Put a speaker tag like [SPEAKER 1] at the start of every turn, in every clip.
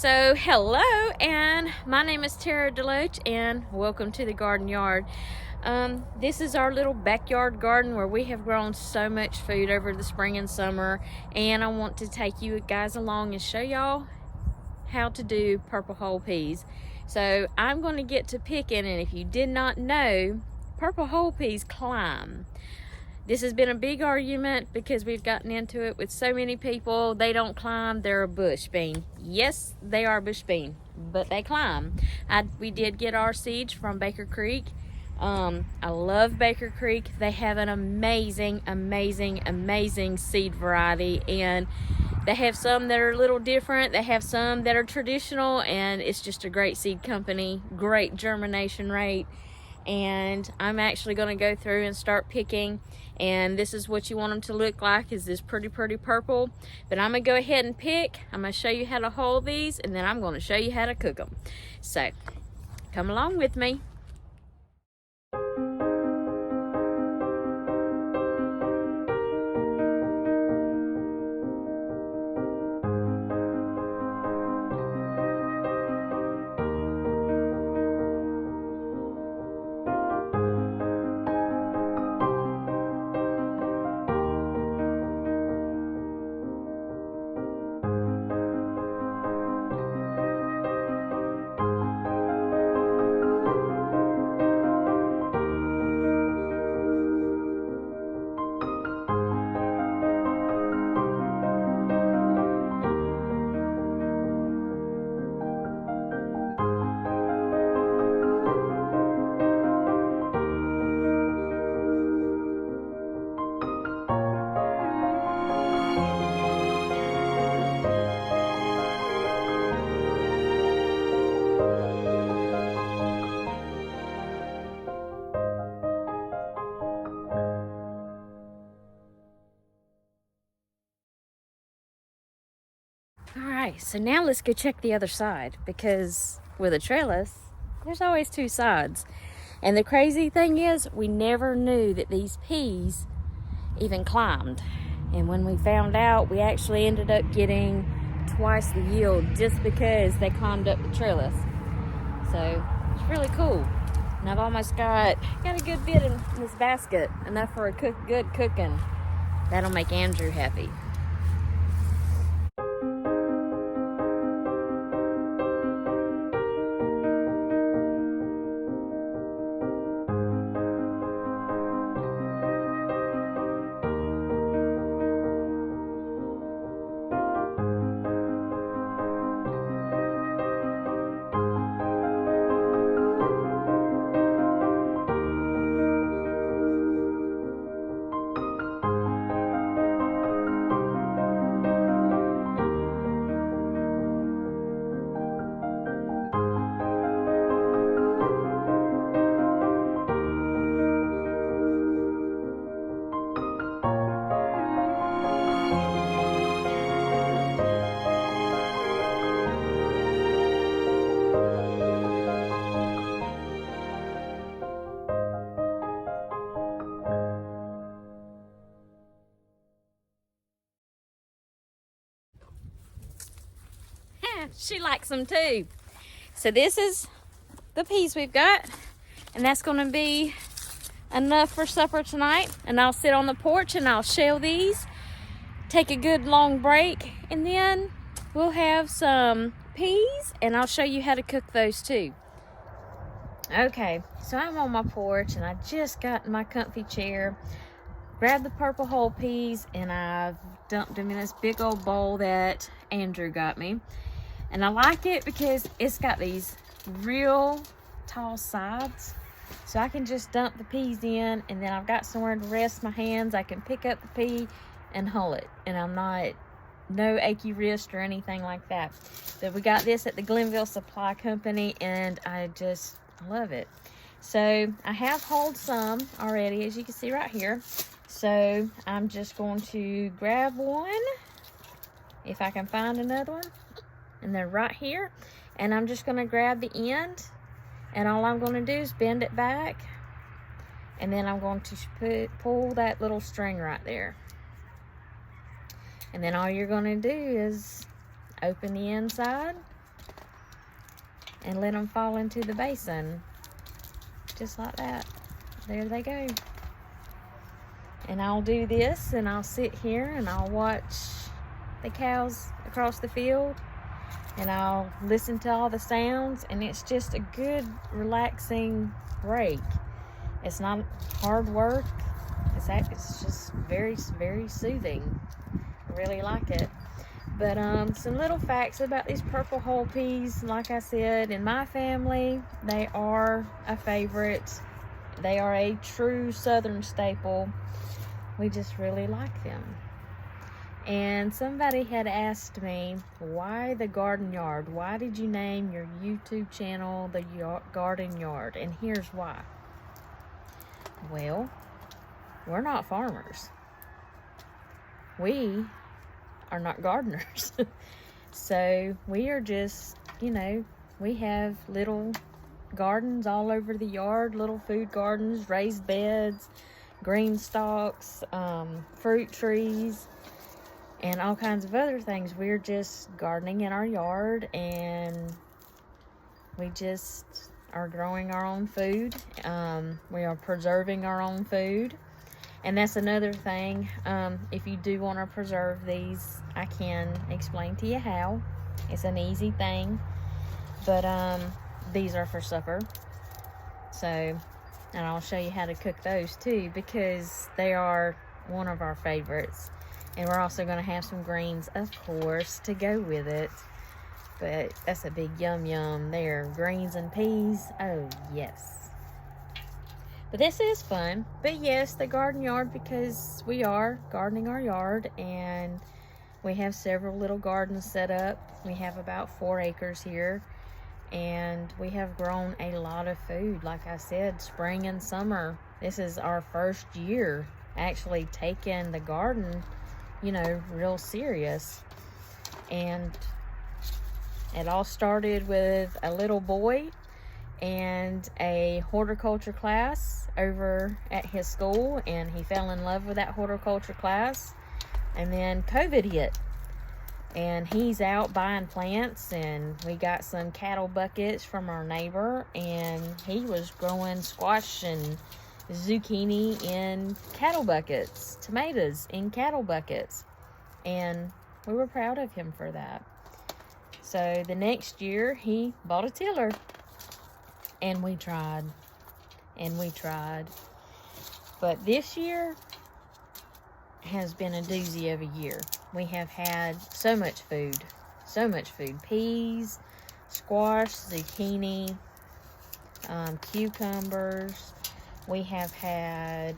[SPEAKER 1] So hello, and my name is Tara Deloach, and welcome to the garden yard. This is our little backyard garden where we have grown so much food over the spring and summer, and I want to take you guys along and show y'all how to do purple hull peas. So I'm going to get to picking, and if you did not know, purple hull peas climb. This has been a big argument because we've gotten into it with so many people. They don't climb, they're a bush bean. Yes, they are a bush bean, but they climb. We did get our seeds from Baker Creek. I love Baker Creek. They have an amazing seed variety, and they have some that are a little different. They have some that are traditional, and it's just a great seed company, great germination rate. And I'm actually going to go through and start picking, and this is what you want them to look like, is this pretty purple. But I'm going to go ahead and pick. I'm going to show you how to hull these, and then I'm going to show you how to cook them. So come along with me. Alright, so now let's go check the other side, because with a trellis, there's always two sides. And the crazy thing is, we never knew that these peas even climbed. And when we found out, we actually ended up getting twice the yield just because they climbed up the trellis. So it's really cool. And I've almost got a good bit in this basket, enough for a good cooking. That'll make Andrew happy. She likes them too. So this is the peas we've got, and that's going to be enough for supper tonight. And I'll sit on the porch and I'll shell these, take a good long break, and then we'll have some peas, and I'll show you how to cook those too. Okay, so I'm on my porch and I just got in my comfy chair, grabbed the purple hull peas, and I've dumped them in this big old bowl that Andrew got me. And I like it because it's got these real tall sides. So I can just dump the peas in, and then I've got somewhere to rest my hands. I can pick up the pea and hull it. And I'm not, no achy wrist or anything like that. So we got this at the Glenville Supply Company, and I just love it. So I have hulled some already, as you can see right here. So I'm just going to grab one, if I can find another one. And they're right here, and I'm just going to grab the end, and all I'm going to do is bend it back, and then I'm going to pull that little string right there. And then all you're going to do is open the inside and let them fall into the basin. Just like that. There they go. And I'll do this, and I'll sit here and I'll watch the cows across the field, and I'll listen to all the sounds, and it's just a good relaxing break. It's not hard work. It's just very, very soothing. I really like it. But some little facts about these purple whole peas. Like I said, in my family, they are a favorite. They are a true southern staple. We just really like them. And somebody had asked me, why the garden yard? Why did you name your YouTube channel the Garden Yard? And here's why. Well, we're not farmers. We are not gardeners. So we are just, we have little gardens all over the yard, little food gardens, raised beds, green stalks, fruit trees, and all kinds of other things. We're just gardening in our yard, and we just are growing our own food. We are preserving our own food. And that's another thing. If you do want to preserve these, I can explain to you how. It's an easy thing. But these are for supper. So, and I'll show you how to cook those too, because they are one of our favorites. And we're also going to have some greens, of course, to go with it. But that's a big yum yum there. Greens and peas. Oh, yes. But this is fun. But yes, the garden yard, because we are gardening our yard, and we have several little gardens set up. We have about 4 acres here, and we have grown a lot of food. Like I said, spring and summer. This is our first year actually taking the garden, real serious. And it all started with a little boy and a horticulture class over at his school, and he fell in love with that horticulture class. And then COVID hit, and he's out buying plants, and we got some cattle buckets from our neighbor, and he was growing squash and zucchini in cattle buckets, tomatoes in cattle buckets, and we were proud of him for that. So the next year he bought a tiller, and we tried, but this year has been a doozy of a year. We have had so much food, peas, squash, zucchini, cucumbers. We have had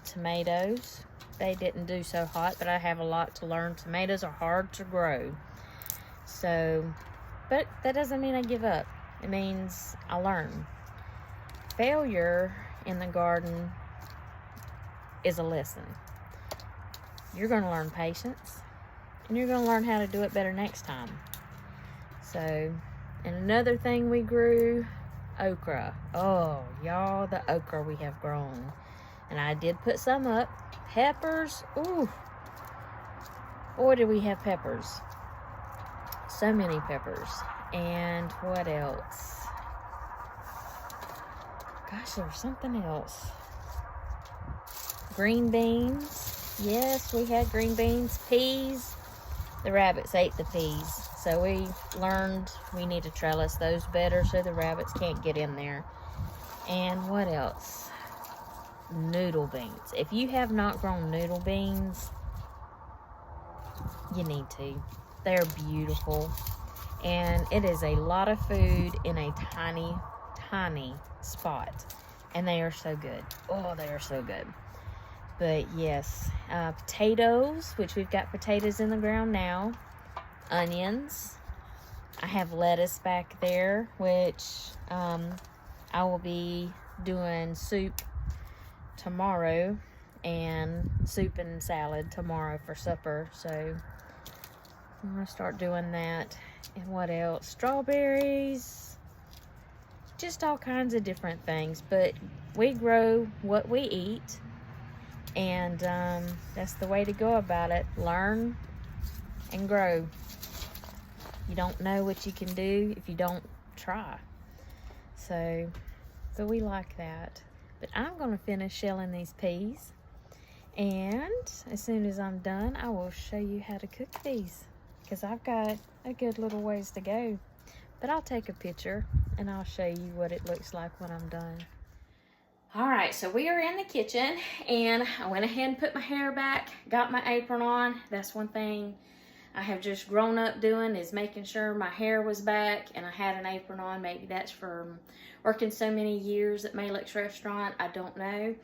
[SPEAKER 1] tomatoes. They didn't do so hot, but I have a lot to learn. Tomatoes are hard to grow. So, but that doesn't mean I give up. It means I learn. Failure in the garden is a lesson. You're going to learn patience, and you're going to learn how to do it better next time. So, and another thing we grew, okra. Oh, y'all, the okra we have grown. And I did put some up. Peppers. Ooh. Boy, did we have peppers. So many peppers. And what else? Gosh, there was something else. Green beans. Yes, we had green beans. Peas. The rabbits ate the peas. So we learned we need to trellis those better so the rabbits can't get in there. And what else? Noodle beans. If you have not grown noodle beans, you need to. They're beautiful. And it is a lot of food in a tiny, tiny spot. And they are so good. Oh, they are so good. But yes, potatoes, which we've got potatoes in the ground now. Onions. I have lettuce back there, which I will be doing soup tomorrow, and soup and salad tomorrow for supper. So I'm going to start doing that. And what else? Strawberries. Just all kinds of different things. But we grow what we eat. And that's the way to go about it. Learn and grow. You don't know what you can do if you don't try. So we like that. But I'm going to finish shelling these peas. And as soon as I'm done, I will show you how to cook these. Because I've got a good little ways to go. But I'll take a picture and I'll show you what it looks like when I'm done. Alright, so we are in the kitchen and I went ahead and put my hair back, got my apron on. That's one thing I have just grown up doing, is making sure my hair was back and I had an apron on. Maybe that's from working so many years at Malik's restaurant, I don't know.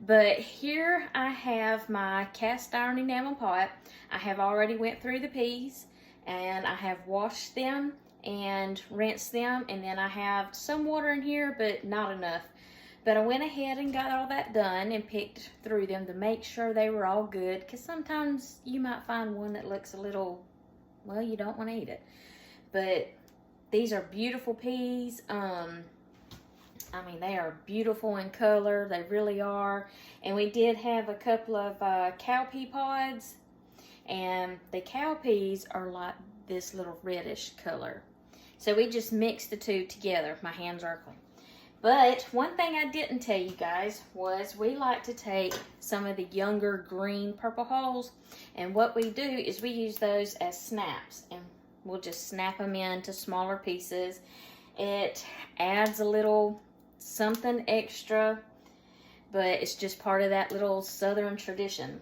[SPEAKER 1] But here I have my cast iron enamel pot. I have already went through the peas and I have washed them and rinsed them, and then I have some water in here, but not enough. But I went ahead and got all that done and picked through them to make sure they were all good, because sometimes you might find one that looks a little, well, you don't want to eat it. But these are beautiful peas. I mean, they are beautiful in color. They really are. And we did have a couple of cowpea pods, and the cowpeas are like this little reddish color. So we just mixed the two together. My hands are clean. But one thing I didn't tell you guys was we like to take some of the younger green purple hulls, and what we do is we use those as snaps, and we'll just snap them into smaller pieces. It adds a little something extra, but it's just part of that little southern tradition.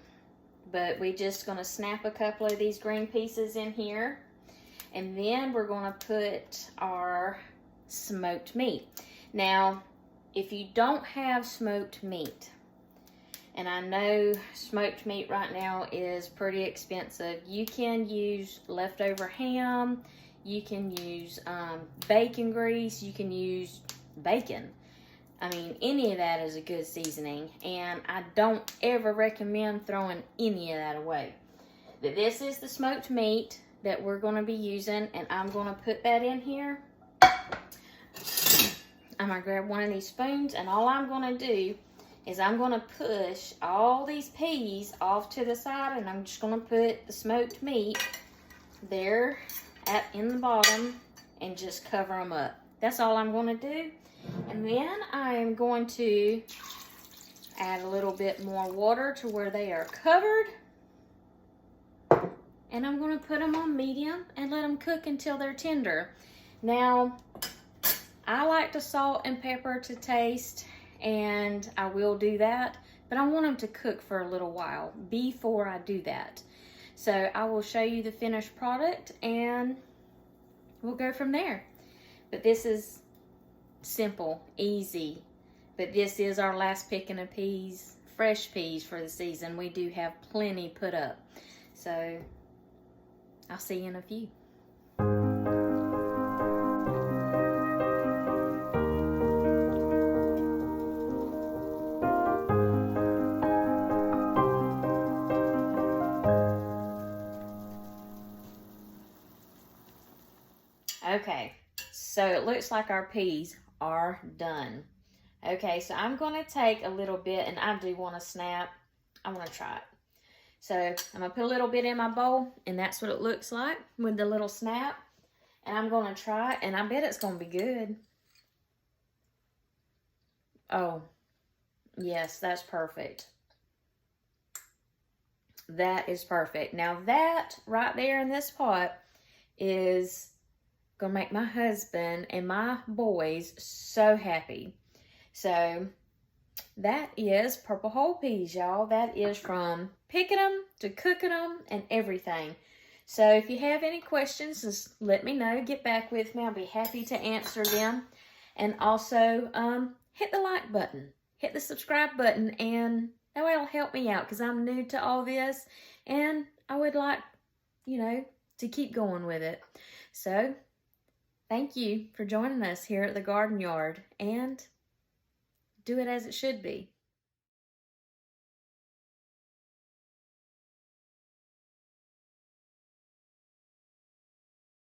[SPEAKER 1] But we just gonna snap a couple of these green pieces in here, and then we're gonna put our smoked meat. Now, if you don't have smoked meat, and I know smoked meat right now is pretty expensive, you can use leftover ham, you can use bacon grease, you can use bacon. I mean, any of that is a good seasoning, and I don't ever recommend throwing any of that away. But this is the smoked meat that we're going to be using, and I'm going to put that in here. I'm going to grab one of these spoons, and all I'm going to do is I'm going to push all these peas off to the side, and I'm just going to put the smoked meat there in the bottom and just cover them up. That's all I'm going to do. And then I'm going to add a little bit more water to where they are covered. And I'm going to put them on medium and let them cook until they're tender. Now, I like to salt and pepper to taste, and I will do that, but I want them to cook for a little while before I do that. So I will show you the finished product and we'll go from there. But this is simple, easy, but this is our last picking of peas, fresh peas for the season. We do have plenty put up. So I'll see you in a few. Okay, so it looks like our peas are done. Okay, so I'm going to take a little bit, and I do want to snap. I want to try it. So I'm going to put a little bit in my bowl, and that's what it looks like with the little snap. And I'm going to try it, and I bet it's going to be good. Oh, yes, that's perfect. That is perfect. Now that right there in this pot is gonna make my husband and my boys so happy. So that is purple whole peas, y'all. That is from picking them to cooking them and everything. So if you have any questions, just let me know. Get back with me. I'll be happy to answer them. And also hit the like button, hit the subscribe button, and that way it'll help me out, because I'm new to all this and I would like, to keep going with it. So thank you for joining us here at the Garden Yard, and do it as it should be.